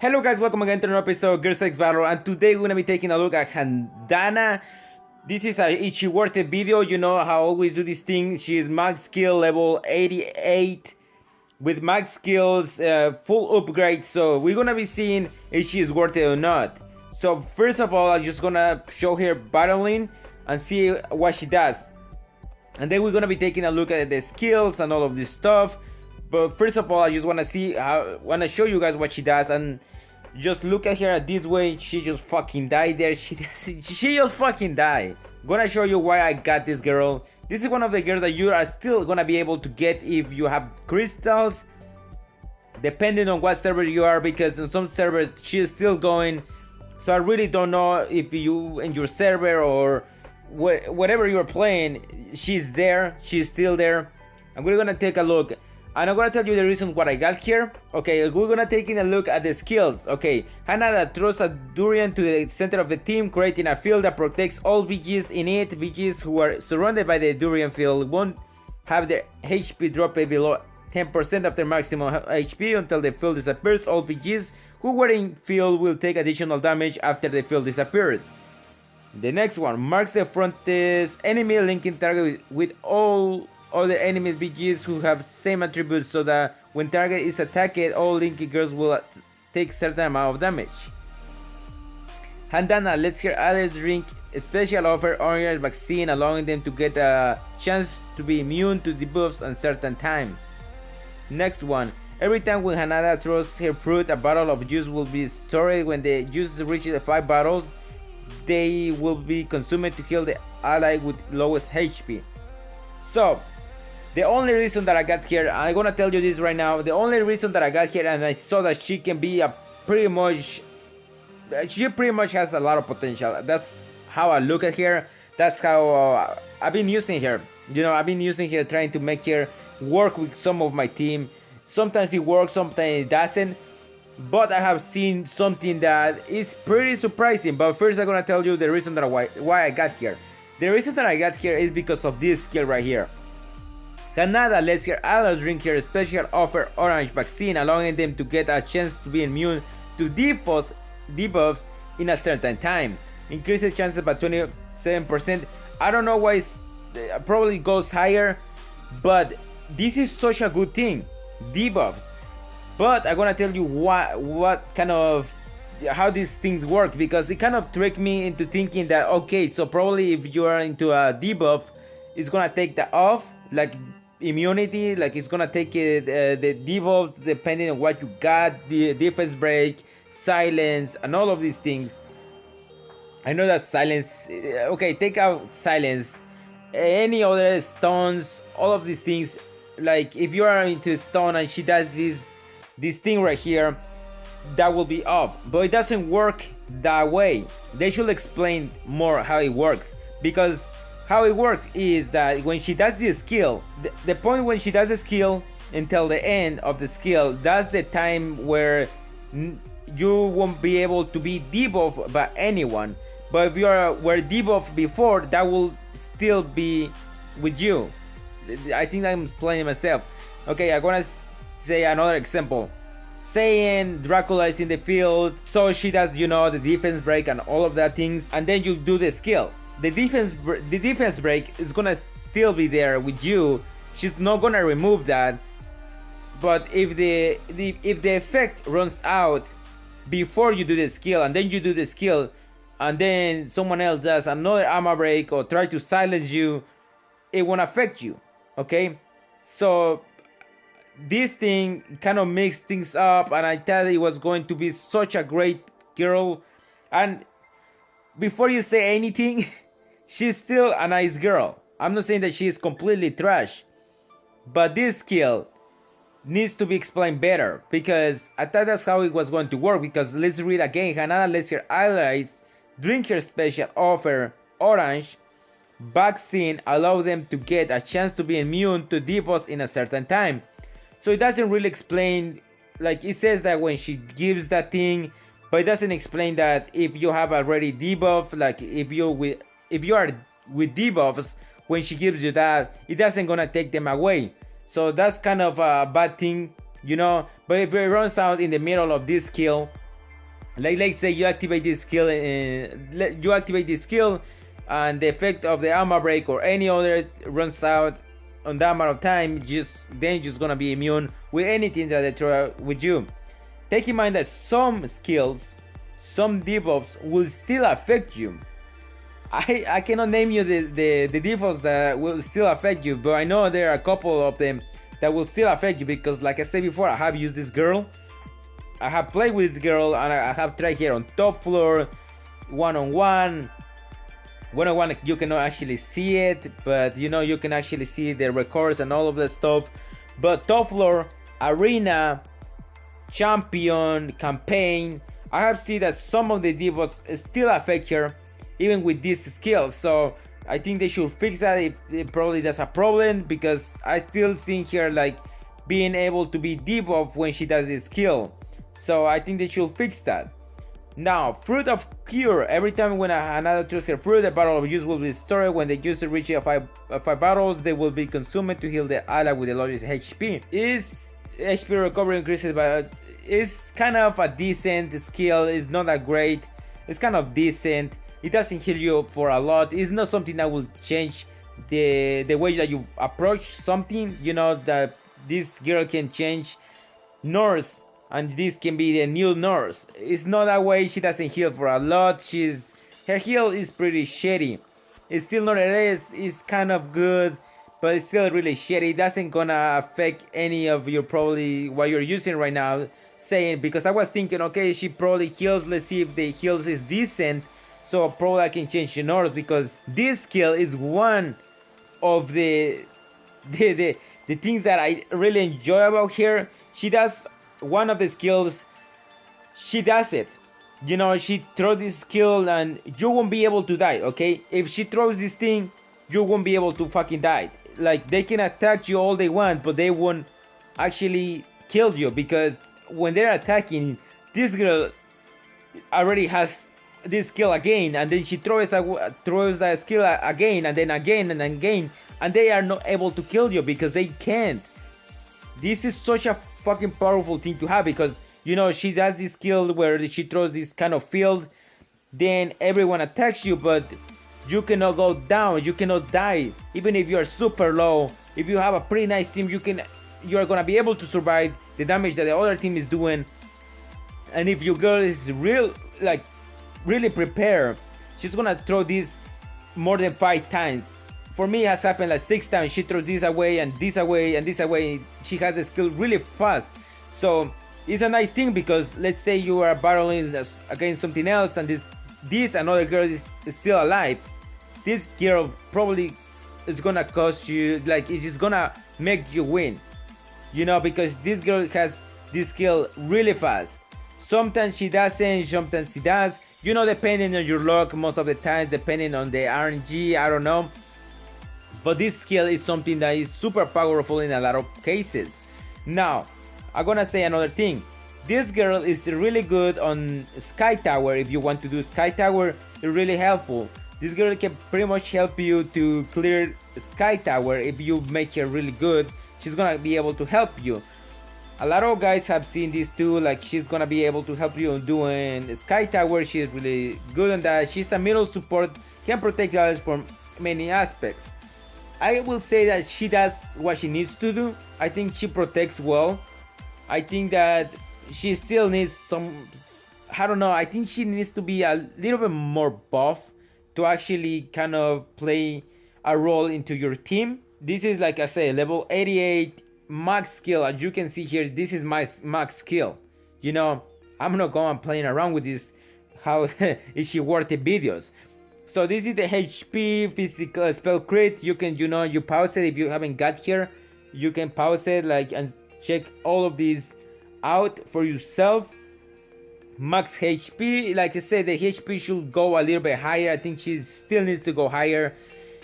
Hello guys, welcome again to another episode of Girls Sex Battle, and today we're gonna be taking a look at Handana. This is a Is She Worth It video. You know how I always do this thing. She is max skill level 88 with max skills, full upgrade. So we're gonna be seeing if she is worth it or not. So first of all, I'm just gonna show her battling and see what she does. And then we're gonna be taking a look at the skills and all of this stuff. But first of all, I just wanna show you guys what she does, and just look at her this way. She just fucking died there. She just fucking died. Gonna show you why I got this girl. This is one of the girls that you are still gonna be able to get if you have crystals, depending on what server you are, because in some servers she is still going. So I really don't know if you in your server or whatever you're playing, she's there, she's still there. And we're gonna take a look, and I'm gonna tell you the reason what I got here. Okay, we're gonna take a look at the skills. Okay, HANDANA throws a durian to the center of the team, creating a field that protects all BGs in it. BGs who are surrounded by the durian field won't have their HP drop below 10% of their maximum HP until the field disappears. All BGs who were in field will take additional damage after the field disappears. The next one marks the frontest enemy, linking target with all other enemy BGs who have same attributes, so that when target is attacked, all linky girls will take certain amount of damage. HANDANA lets her allies drink a special offer orange vaccine, allowing them to get a chance to be immune to debuffs at certain time. Next one. Every time when HANDANA throws her fruit, a bottle of juice will be stored. When the juice reaches 5 bottles, they will be consumed to heal the ally with lowest HP. So the only reason that I got here, I'm gonna tell you this right now, the only reason that I got here and I saw that she can be she pretty much has a lot of potential. That's how I look at her. That's how I've been using her. You know, I've been using her, trying to make her work with some of my team. Sometimes it works, sometimes it doesn't. But I have seen something that is pretty surprising. But first I'm gonna tell you the reason that why I got here. The reason that I got here is because of this skill right here. HANDANA lets her allies drink her special offer orange vaccine, allowing them to get a chance to be immune to debuffs in a certain time. Increases chances by 27%. I don't know why it probably goes higher, but this is such a good thing, debuffs. But I'm gonna tell you what kind of how these things work, because it kind of tricked me into thinking that okay, so probably if you are into a debuff, it's gonna take that off, like immunity, like it's gonna take the debuffs depending on what you got, the defense break, silence, and all of these things. I know that silence, okay, take out silence, any other stones, all of these things. Like if you are into stone and she does this thing right here, that will be off. But it doesn't work that way. They should explain more how it works, because how it works is that when she does the skill, the point when she does the skill until the end of the skill, that's the time where you won't be able to be debuffed by anyone. But if you were debuffed before, that will still be with you. I think I'm explaining myself. Okay, I'm gonna say another example. Saying Dracula is in the field, so she does, you know, the defense break and all of that things, and then you do the skill. The defense break is gonna still be there with you. She's not gonna remove that. But if the effect runs out before you do the skill, and then you do the skill, and then someone else does another armor break or try to silence you, it won't affect you. Okay, so this thing kind of mixed things up, and I thought it was going to be such a great girl. And before you say anything, she's still a nice girl. I'm not saying that she's completely trash, but this skill needs to be explained better, because I thought that's how it was going to work. Because let's read again. HANDANA lets her allies drink her special offer orange vaccine, allow them to get a chance to be immune to debuffs in a certain time. So it doesn't really explain, like it says that when she gives that thing, but it doesn't explain that if you have already debuff, like if you are with debuffs, when she gives you that, it doesn't gonna take them away. So that's kind of a bad thing, you know. But if it runs out in the middle of this skill, Like let's say you activate this skill, and the effect of the armor break or any other runs out on that amount of time. Just gonna be immune with anything that they throw out with you. Take in mind that some skills, some debuffs will still affect you. I cannot name you the debuffs that will still affect you, but I know there are a couple of them that will still affect you, because like I said before, I have used this girl. I have played with this girl, and I have tried here on top floor, one-on-one. One-on-one, you cannot actually see it, but you know, you can actually see the records and all of that stuff. But top floor, arena, champion, campaign, I have seen that some of the debuffs still affect her, even with this skill. So I think they should fix that. If probably that's a problem, because I still see her like being able to be debuffed when she does this skill. So I think they should fix that. Now, Fruit of Cure. Every time when another chooses her fruit, the battle of use will be restored. When the user reaches five battles, they will be consumed to heal the ally with the lowest HP. Is HP recovery increases, but it's kind of a decent skill. It's not that great. It's kind of decent. It doesn't heal you for a lot. It's not something that will change the way that you approach something. You know that this girl can change nurse, and this can be the new nurse. It's not that way. She doesn't heal for a lot. Her heal is pretty shitty. It's still not it's kind of good, but it's still really shitty. It doesn't gonna affect any of your probably what you're using right now. Saying, because I was thinking, okay, she probably heals. Let's see if the heals is decent. So probably I can change the nurse, because this skill is one of the things that I really enjoy about her. She does one of the skills. She does it. You know, she throws this skill and you won't be able to die, okay? If she throws this thing, you won't be able to fucking die. Like, they can attack you all they want, but they won't actually kill you, because when they're attacking, this girl already has this skill again, and then she throws that skill again, and then again and again, and they are not able to kill you because they can't. This is such a fucking powerful thing to have, because you know, she does this skill where she throws this kind of field, then everyone attacks you, but you cannot go down, you cannot die. Even if you are super low, if you have a pretty nice team, you are gonna be able to survive the damage that the other team is doing. And if your girl is really prepared, she's gonna throw this more than 5 times. For me, it has happened like 6 times. She throws this away and this away and this away. She has the skill really fast. So it's a nice thing, because let's say you are battling against something else, and this another girl is still alive. This girl probably is gonna cost you, like, it's just gonna make you win. You know, because this girl has this skill really fast. Sometimes she doesn't, sometimes she does. You know, depending on your luck, most of the times, depending on the RNG, I don't know. But this skill is something that is super powerful in a lot of cases. Now, I'm gonna say another thing. This girl is really good on Sky Tower. If you want to do Sky Tower, it's really helpful. This girl can pretty much help you to clear Sky Tower. If you make her really good, she's gonna be able to help you. A lot of guys have seen this too, like she's gonna be able to help you on doing Sky Tower. She's really good on that. She's a middle support, can protect others from many aspects. I will say that she does what she needs to do. I think she protects well. I think that she still needs some, I don't know, I think she needs to be a little bit more buff to actually kind of play a role into your team. This is, like I say, level 88 max skill. As you can see here, this is my max skill. You know, I'm not going playing around with this. How is she worth the videos? So this is the HP physical spell crit. You can, you know, you pause it if you haven't got here. You can pause it, like, and check all of these out for yourself. Max HP, like I said, the HP should go a little bit higher. I think she still needs to go higher.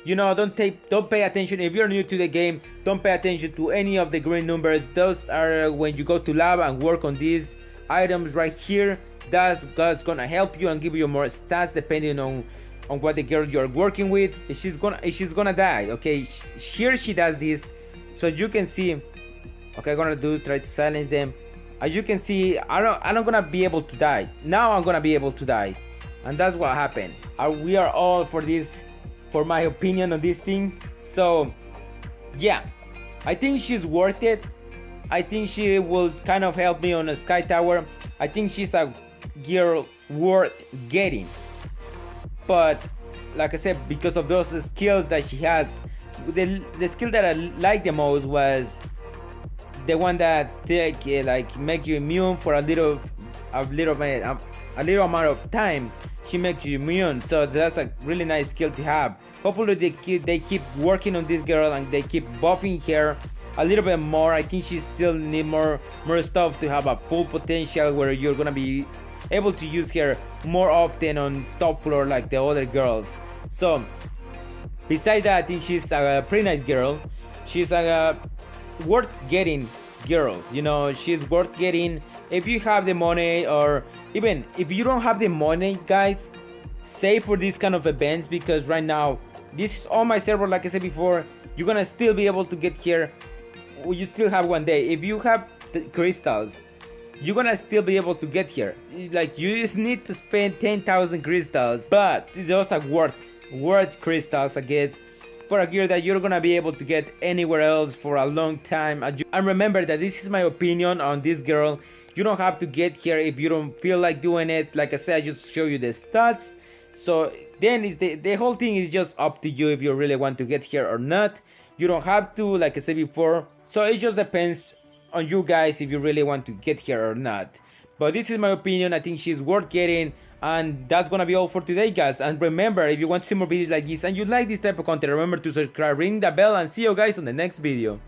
You know, don't pay attention if you're new to the game. Don't pay attention to any of the green numbers. Those are when you go to lab and work on these items right here. That's gonna help you and give you more stats depending on what the girl you're working with. She's gonna die. Okay, here she does this, so you can see. Okay, I'm gonna try to silence them. As you can see, I'm not gonna be able to die. Now I'm gonna be able to die, and that's what happened. We are all for this, for my opinion on this thing. So yeah, I think she's worth it. I think she will kind of help me on a sky tower. I think she's a girl worth getting. But like I said, because of those skills that she has, the skill that I liked the most was the one that like makes you immune for a little amount of time. She makes you immune, so that's a really nice skill to have. Hopefully they keep working on this girl and they keep buffing her a little bit more. I think she still need more stuff to have a full potential where you're gonna be able to use her more often on top floor like the other girls. So besides that, I think she's a pretty nice girl. She's a worth getting girl, you know. She's worth getting if you have the money, or even if you don't have the money, guys, save for these kind of events, because right now this is on my server. Like I said before, you're gonna still be able to get here. You still have one day. If you have the crystals, you're gonna still be able to get here. Like, you just need to spend 10,000 crystals, but those are worth crystals, I guess, for a gear that you're gonna be able to get anywhere else for a long time. And remember that this is my opinion on this girl. You don't have to get here if you don't feel like doing it. Like I said, I just show you the stats. So then it's the whole thing is just up to you if you really want to get here or not. You don't have to, like I said before. So it just depends on you guys if you really want to get here or not. But this is my opinion. I think she's worth getting. And that's gonna be all for today, guys. And remember, if you want to see more videos like this and you like this type of content, remember to subscribe, ring the bell, and see you guys on the next video.